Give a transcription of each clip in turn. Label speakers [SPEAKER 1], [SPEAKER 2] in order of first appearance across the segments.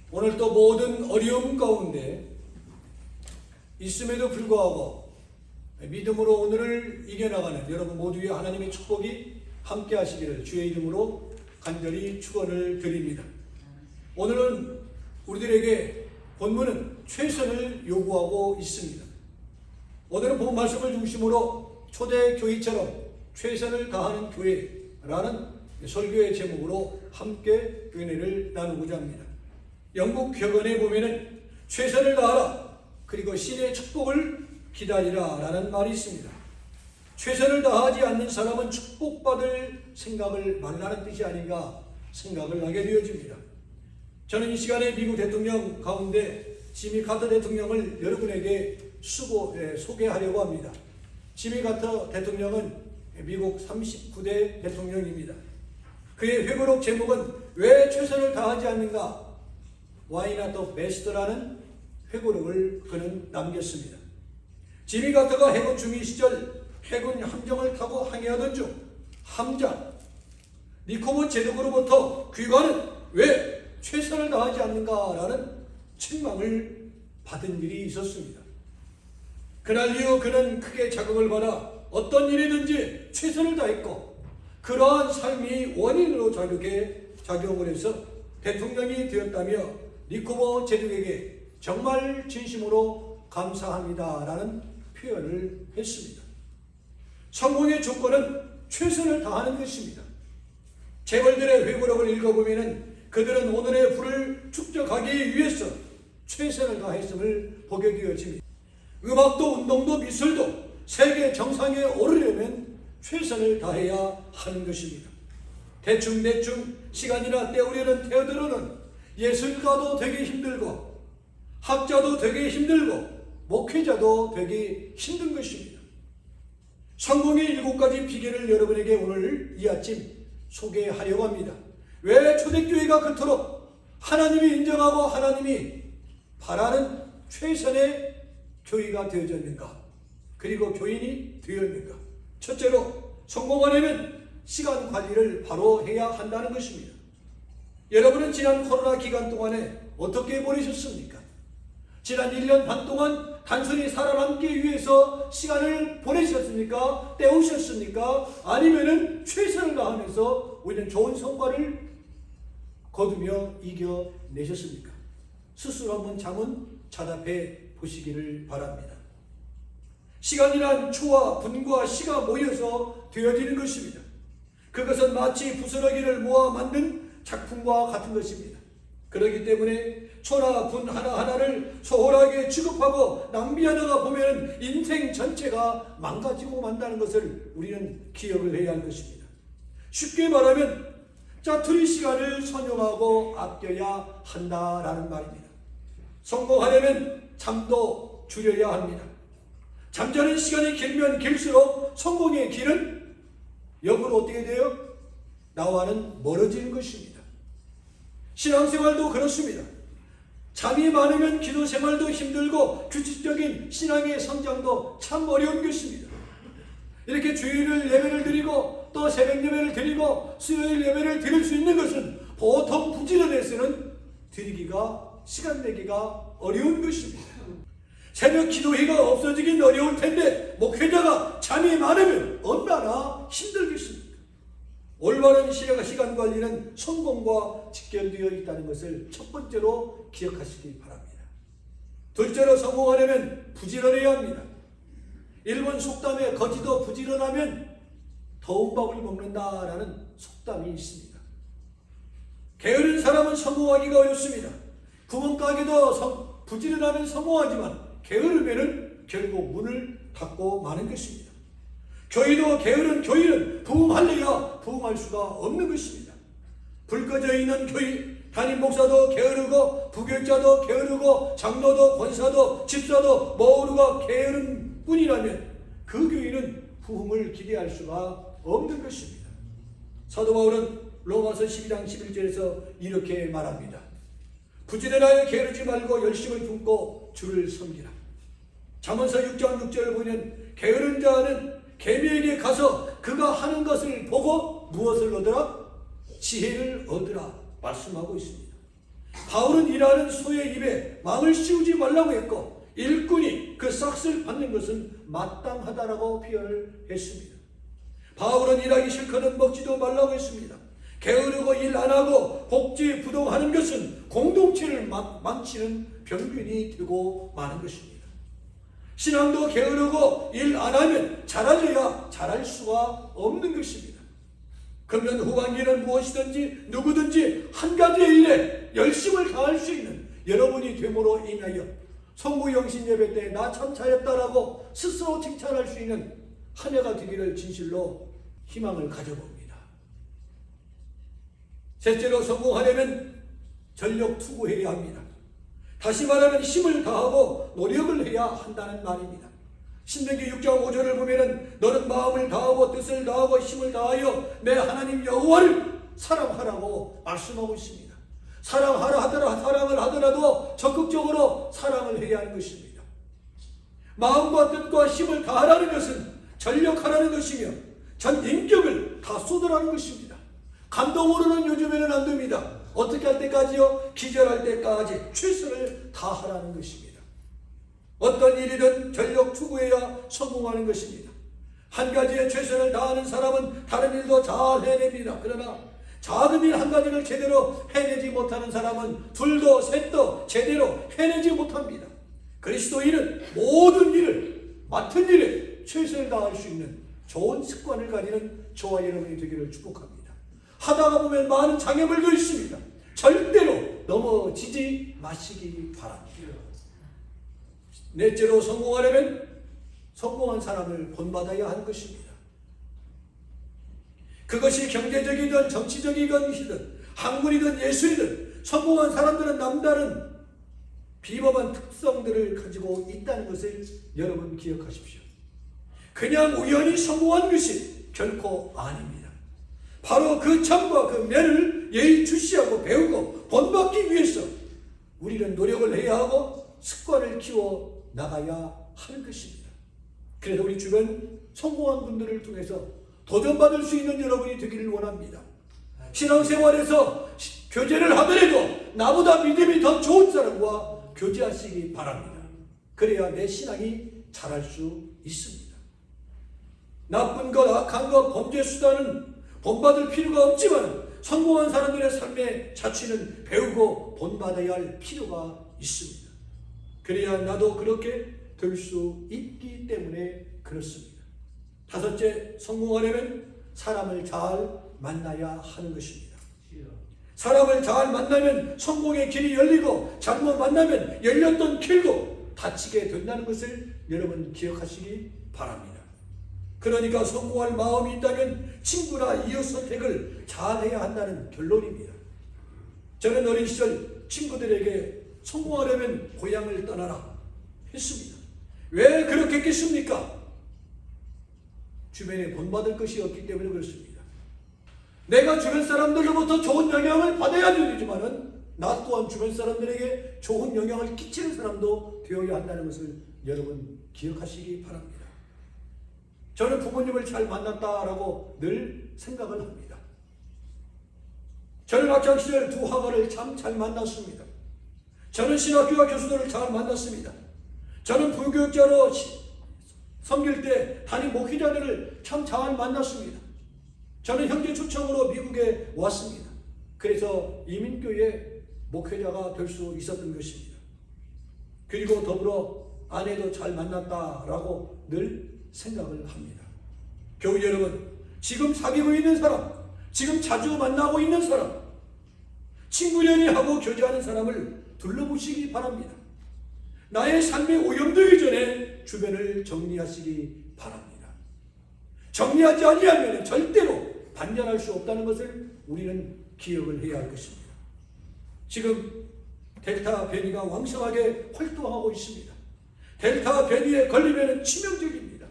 [SPEAKER 1] 오늘도 모든 어려움 가운데 있음에도 불구하고 믿음으로 오늘을 이겨나가는 여러분 모두의 하나님의 축복이 함께 하시기를 주의 이름으로 간절히 축원을 드립니다. 오늘은 우리들에게 본문은 최선을 요구하고 있습니다. 오늘은 본 말씀을 중심으로 초대교회처럼 최선을 다하는 교회라는 설교의 제목으로 함께 은혜를 나누고자 합니다. 영국 격언에 보면은 최선을 다하라 그리고 신의 축복을 기다리라 라는 말이 있습니다. 최선을 다하지 않는 사람은 축복받을 생각을 말라는 뜻이 아닌가 생각을 하게 되어집니다. 저는 이 시간에 미국 대통령 가운데 지미 카터 대통령을 여러분에게 소개하려고 합니다. 지미 카터 대통령은 미국 39대 대통령입니다. 그의 회고록 제목은 왜 최선을 다하지 않는가? Why not the best라는 회고록을 그는 남겼습니다. 지미 카터가 해군 중위 시절 해군 함정을 타고 항해하던 중 함장 니코모 제독으로부터 귀관은 왜 최선을 다하지 않는가라는 책망을 받은 일이 있었습니다. 그날 이후 그는 크게 자극을 받아 어떤 일이든지 최선을 다했고 그러한 삶이 원인으로 작용을 해서 대통령이 되었다며 니코모 제독에게 정말 진심으로 감사합니다라는 표현을 했습니다. 성공의 조건은 최선을 다하는 것입니다. 재벌들의 회고록을 읽어보면 그들은 오늘의 부를 축적하기 위해서 최선을 다했음을 보게 되어집니다. 음악도 운동도 미술도 세계 정상에 오르려면 최선을 다해야 하는 것입니다. 대충 시간이나 때우려는 태어들어는 예술가도 되게 힘들고 학자도 되게 힘들고 목회자도 되게 힘든 것입니다. 성공의 7가지 비결을 여러분에게 오늘 이 아침 소개하려고 합니다. 왜 초대교회가 그토록 하나님이 인정하고 하나님이 바라는 최선의 교회가 되어졌는가? 그리고 교인이 되었는가? 첫째로 성공하려면 시간 관리를 바로 해야 한다는 것입니다. 여러분은 지난 코로나 기간 동안에 어떻게 보내셨습니까? 지난 1년 반 동안 단순히 살아남기 위해서 시간을 보내셨습니까? 때우셨습니까? 아니면은 최선을 다하면서 우리는 좋은 성과를 거두며 이겨내셨습니까? 스스로 한번 자문 자답해 보시기를 바랍니다. 시간이란 초와 분과 시가 모여서 되어지는 것입니다. 그것은 마치 부스러기를 모아 만든 작품과 같은 것입니다. 그렇기 때문에 초나 분 하나하나를 소홀하게 취급하고 낭비하다가 보면 인생 전체가 망가지고 만다는 것을 우리는 기억을 해야 할 것입니다. 쉽게 말하면 짜투리 시간을 선용하고 아껴야 한다라는 말입니다. 성공하려면 잠도 줄여야 합니다. 잠자는 시간이 길면 길수록 성공의 길은 역으로 어떻게 돼요? 나와는 멀어지는 것입니다. 신앙생활도 그렇습니다. 잠이 많으면 기도 생활도 힘들고 규칙적인 신앙의 성장도 참 어려운 것입니다. 이렇게 주일 예배를 드리고 또 새벽 예배를 드리고 수요일 예배를 드릴 수 있는 것은 보통 부지런해서는 드리기가 시간 내기가 어려운 것입니다. 새벽 기도회가 없어지긴 어려울 텐데 목회자가 잠이 많으면 얼마나 힘들겠습니까? 올바른 시간 관리는 성공과 직결되어 있다는 것을 첫 번째로 기억하시기 바랍니다. 둘째로 성공하려면 부지런해야 합니다. 일본 속담에 거지도 부지런하면 더운 밥을 먹는다라는 속담이 있습니다. 게으른 사람은 성공하기가 어렵습니다. 구멍가게도 부지런하면 성공하지만 게으르면 결국 문을 닫고 마는 것입니다. 교회도 게으른 교회는 부흥하려야 부흥할 수가 없는 것입니다. 불 꺼져 있는 교회, 담임 목사도 게으르고 부교육자도 게으르고 장로도 권사도 집사도 모두가 게으른 뿐이라면 그 교회는 부흥을 기대할 수가 없는 것입니다. 사도 바울은 로마서 12장 11절에서 이렇게 말합니다. 부지런하여 게으르지 말고 열심을 품고 주를 섬기라. 잠언서 6장 6절을 보면 게으른 자는 개미에게 가서 그가 하는 것을 보고 무엇을 얻으라? 지혜를 얻으라 말씀하고 있습니다. 바울은 일하는 소의 입에 망을 씌우지 말라고 했고 일꾼이 그 싹을 받는 것은 마땅하다라고 표현을 했습니다. 바울은 일하기 싫거든 먹지도 말라고 했습니다. 게으르고 일 안 하고 복지 부동하는 것은 공동체를 망치는 병균이 되고 마는 것입니다. 신앙도 게으르고 일 안 하면 잘하려야 잘할 수가 없는 것입니다. 그러면 후반기는 무엇이든지 누구든지 한 가지의 일에 열심을 다할 수 있는 여러분이 됨으로 인하여 성부영신 예배 때 나 참 잘했다라고 스스로 칭찬할 수 있는 한 해가 되기를 진실로 희망을 가져봅니다. 셋째로 성공하려면 전력 투구해야 합니다. 다시 말하면 힘을 다하고 노력을 해야 한다는 말입니다. 신명기 6장 5절을 보면은 너는 마음을 다하고 뜻을 다하고 힘을 다하여 내 하나님 여호와를 사랑하라고 말씀하고 있습니다. 사랑을 하더라도 적극적으로 사랑을 해야 하는 것입니다. 마음과 뜻과 힘을 다하라는 것은 전력하라는 것이며 전 인격을 다 쏟으라는 것입니다. 감동으로는 요즘에는 안 됩니다. 어떻게 할 때까지요? 기절할 때까지 최선을 다하라는 것입니다. 어떤 일이든 전력 투구해야 성공하는 것입니다. 한 가지에 최선을 다하는 사람은 다른 일도 잘 해냅니다. 그러나 작은 일 한 가지를 제대로 해내지 못하는 사람은 둘도 셋도 제대로 해내지 못합니다. 그리스도인은 모든 일을 맡은 일에 최선을 다할 수 있는 좋은 습관을 가지는 저와 여러분이 되기를 축복합니다. 하다가 보면 많은 장애물도 있습니다. 절대로 넘어지지 마시기 바랍니다. 넷째로 성공하려면 성공한 사람을 본받아야 하는 것입니다. 그것이 경제적이든 정치적이든 학문이든 예술이든 성공한 사람들은 남다른 비범한 특성들을 가지고 있다는 것을 여러분 기억하십시오. 그냥 우연히 성공한 것이 결코 아닙니다. 바로 그 점과 그 면을 예의주시하고 배우고 본받기 위해서 우리는 노력을 해야 하고 습관을 키워 나가야 하는 것입니다. 그래서 우리 주변 성공한 분들을 통해서 도전받을 수 있는 여러분이 되기를 원합니다. 신앙생활에서 교제를 하더라도 나보다 믿음이 더 좋은 사람과 교제하시기 바랍니다. 그래야 내 신앙이 자랄 수 있습니다. 나쁜 것, 악한 것, 범죄 수단은 본받을 필요가 없지만 성공한 사람들의 삶의 자취는 배우고 본받아야 할 필요가 있습니다. 그래야 나도 그렇게 될 수 있기 때문에 그렇습니다. 다섯째, 성공하려면 사람을 잘 만나야 하는 것입니다. 사람을 잘 만나면 성공의 길이 열리고 잘못 만나면 열렸던 길도 닫히게 된다는 것을 여러분 기억하시기 바랍니다. 그러니까 성공할 마음이 있다면 친구나 이웃 선택을 잘해야 한다는 결론입니다. 저는 어린 시절 친구들에게 성공하려면 고향을 떠나라 했습니다. 왜 그렇게 했겠습니까? 주변에 본받을 것이 없기 때문에 그렇습니다. 내가 주변 사람들로부터 좋은 영향을 받아야 되지만은 나 또한 주변 사람들에게 좋은 영향을 끼치는 사람도 되어야 한다는 것을 여러분 기억하시기 바랍니다. 저는 부모님을 잘 만났다라고 늘 생각을 합니다. 저는 학창시절 두 화가를 참 잘 만났습니다. 저는 신학교와 교수들을 잘 만났습니다. 저는 부교육자로 섬길 때 담임 목회자들을 참 잘 만났습니다. 저는 형제 초청으로 미국에 왔습니다. 그래서 이민교회 목회자가 될 수 있었던 것입니다. 그리고 더불어 아내도 잘 만났다라고 늘 생각을 합니다. 교우 여러분, 지금 사귀고 있는 사람, 지금 자주 만나고 있는 사람, 친구연이하고 교제하는 사람을 둘러보시기 바랍니다. 나의 삶이 오염되기 전에 주변을 정리하시기 바랍니다. 정리하지 아니하면 절대로 반전할 수 없다는 것을 우리는 기억을 해야 할 것입니다. 지금 델타 변이가 왕성하게 활동하고 있습니다. 델타 변이에 걸리면 치명적입니다.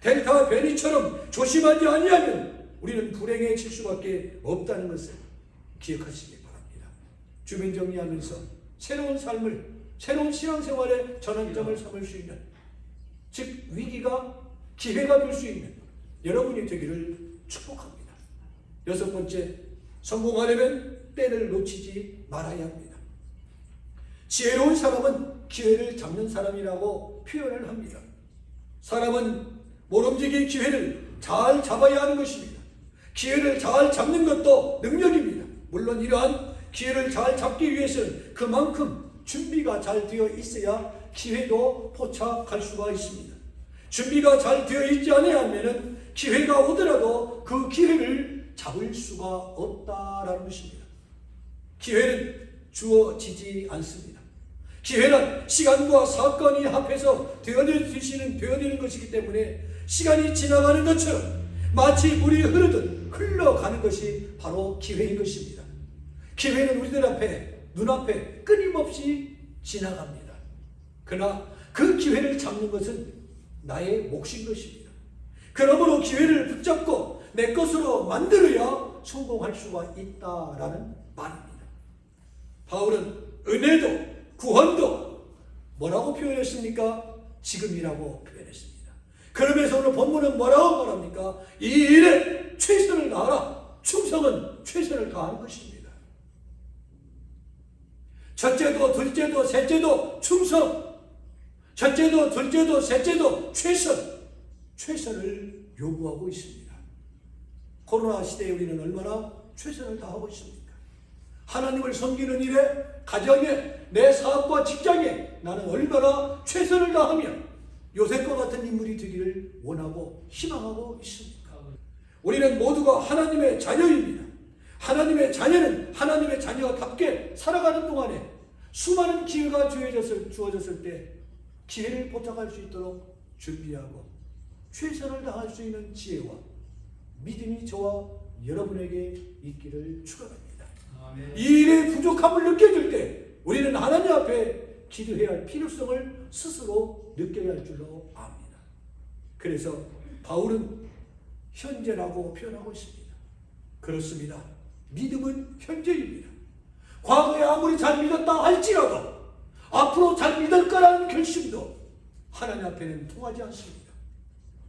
[SPEAKER 1] 델타 변이처럼 조심하지 아니하면 우리는 불행에 칠 수밖에 없다는 것을 기억하시기 바랍니다. 주변 정리하면서 새로운 삶을, 새로운 신앙생활의 전환점을 삼을 수 있는, 즉 위기가 기회가 될 수 있는 여러분이 되기를 축복합니다. 여섯 번째, 성공하려면 때를 놓치지 말아야 합니다. 지혜로운 사람은 기회를 잡는 사람이라고 표현을 합니다. 사람은 모름지기 기회를 잘 잡아야 하는 것입니다. 기회를 잘 잡는 것도 능력입니다. 물론 이러한 기회를 잘 잡기 위해서는 그만큼 준비가 잘 되어 있어야 기회도 포착할 수가 있습니다. 준비가 잘 되어 있지 않으면 기회가 오더라도 그 기회를 잡을 수가 없다라는 것입니다. 기회는 주어지지 않습니다. 기회는 시간과 사건이 합해서 되어지는 것이기 때문에 시간이 지나가는 것처럼 마치 물이 흐르듯 흘러가는 것이 바로 기회인 것입니다. 기회는 우리들 앞에, 눈앞에 끊임없이 지나갑니다. 그러나 그 기회를 잡는 것은 나의 몫인 것입니다. 그러므로 기회를 붙잡고 내 것으로 만들어야 성공할 수가 있다라는 말입니다. 바울은 은혜도 구원도 뭐라고 표현했습니까? 지금이라고 표현했습니다. 그러면서 오늘 본문은 뭐라고 말합니까? 이 일에 최선을 다하라. 충성은 최선을 다하는 것입니다. 첫째도 둘째도 셋째도 충성, 첫째도 둘째도 셋째도 최선을 요구하고 있습니다. 코로나 시대에 우리는 얼마나 최선을 다하고 있습니까? 하나님을 섬기는 일에, 가정에, 내 사업과 직장에 나는 얼마나 최선을 다하며 요셉과 같은 인물이 되기를 원하고 희망하고 있습니까? 우리는 모두가 하나님의 자녀입니다. 하나님의 자녀는 하나님의 자녀답게 살아가는 동안에 수많은 기회가 주어졌을 때 기회를 포착할 수 있도록 준비하고 최선을 다할 수 있는 지혜와 믿음이 저와 여러분에게 있기를 축원합니다. 이 일의 부족함을 느껴질 때 우리는 하나님 앞에 기도해야 할 필요성을 스스로 느껴야 할 줄로 압니다. 그래서 바울은 현재라고 표현하고 있습니다. 그렇습니다. 믿음은 현재입니다. 과거에 아무리 잘 믿었다 할지라도 앞으로 잘 믿을 거라는 결심도 하나님 앞에는 통하지 않습니다.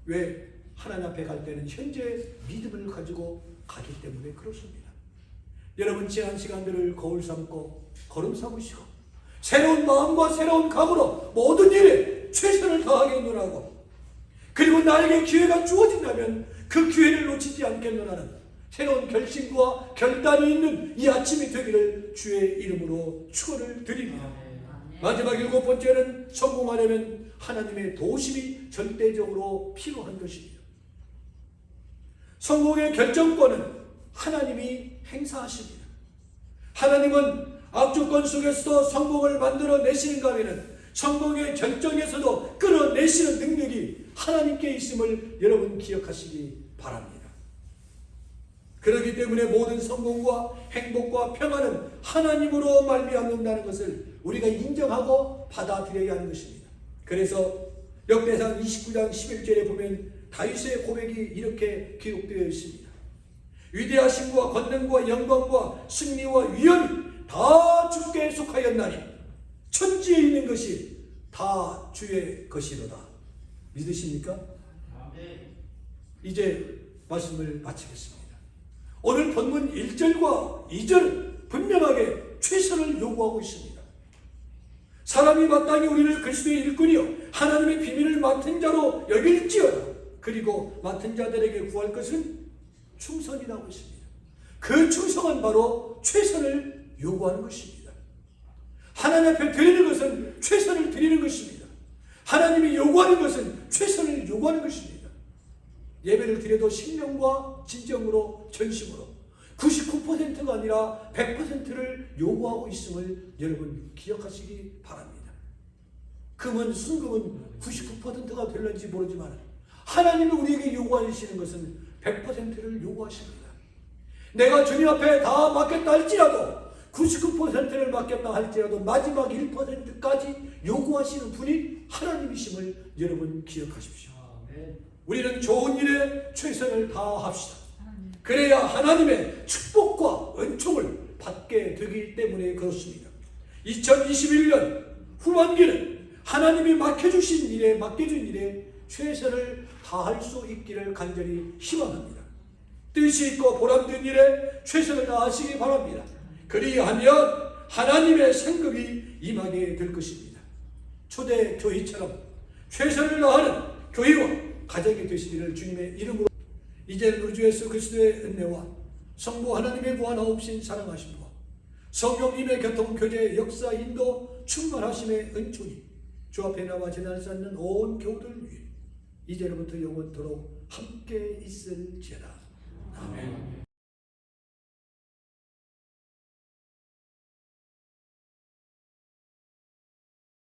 [SPEAKER 1] 왜? 하나님 앞에 갈 때는 현재 믿음을 가지고 가기 때문에 그렇습니다. 여러분 지난 시간들을 거울 삼고 걸음 삼으시고 새로운 마음과 새로운 각오로 모든 일에 최선을 다하겠노라고, 그리고 나에게 기회가 주어진다면 그 기회를 놓치지 않겠노라는 새로운 결심과 결단이 있는 이 아침이 되기를 주의 이름으로 축원을 드립니다. 마지막 7번째는 성공하려면 하나님의 도우심이 절대적으로 필요한 것입니다. 성공의 결정권은 하나님이 행사하십니다. 하나님은 악조건 속에서도 성공을 만들어내시는가 하면 성공의 결정에서도 끌어내시는 능력이 하나님께 있음을 여러분 기억하시기 바랍니다. 그렇기 때문에 모든 성공과 행복과 평안은 하나님으로 말미암는다는 것을 우리가 인정하고 받아들여야 하는 것입니다. 그래서 역대상 29장 11절에 보면 다윗의 고백이 이렇게 기록되어 있습니다. 위대하심과 권능과 영광과 승리와 위엄이 다 주께 속하였나니 천지에 있는 것이 다 주의 것이로다. 믿으십니까? 이제 말씀을 마치겠습니다. 오늘 본문 1절과 2절은 분명하게 최선을 요구하고 있습니다. 사람이 마땅히 우리를 그리스도의 일꾼이요 하나님의 비밀을 맡은 자로 여길지어다. 그리고 맡은 자들에게 구할 것은 충성이라고 했습니다. 그 충성은 바로 최선을 요구하는 것입니다. 하나님 앞에 드리는 것은 최선을 드리는 것입니다. 하나님이 요구하는 것은 최선을 요구하는 것입니다. 예배를 드려도 신령과 진정으로 전심으로 99%가 아니라 100%를 요구하고 있음을 여러분 기억하시기 바랍니다. 금은 순금은 99%가 될는지 모르지만 하나님이 우리에게 요구하시는 것은 100%를 요구하십니다. 내가 주님 앞에 다 맡겼다 할지라도 99%를 맡겼다 할지라도 마지막 1%까지 요구하시는 분이 하나님이심을 여러분 기억하십시오. 우리는 좋은 일에 최선을 다합시다. 그래야 하나님의 축복과 은총을 받게 되기 때문에 그렇습니다. 2021년 후반기는 하나님이 맡겨준 일에 최선을 다할 수 있기를 간절히 희망합니다. 뜻이 있고 보람된 일에 최선을 다하시기 바랍니다. 그리하면 하나님의 생각이 임하게 될 것입니다. 초대 교회처럼 최선을 다하는 교회와 가정이 되시기를 주님의 이름으로, 이제는 우리 주 예수 그리스도의 은혜와 성부 하나님의 무한하옵신 사랑하심과 성령님의 교통, 교제, 역사, 인도, 충만하심의 은총이 주 앞에 나와 지날 쌓는 온 교우들 위해 이제로부터 영원토록 함께 있을지어다. 아멘.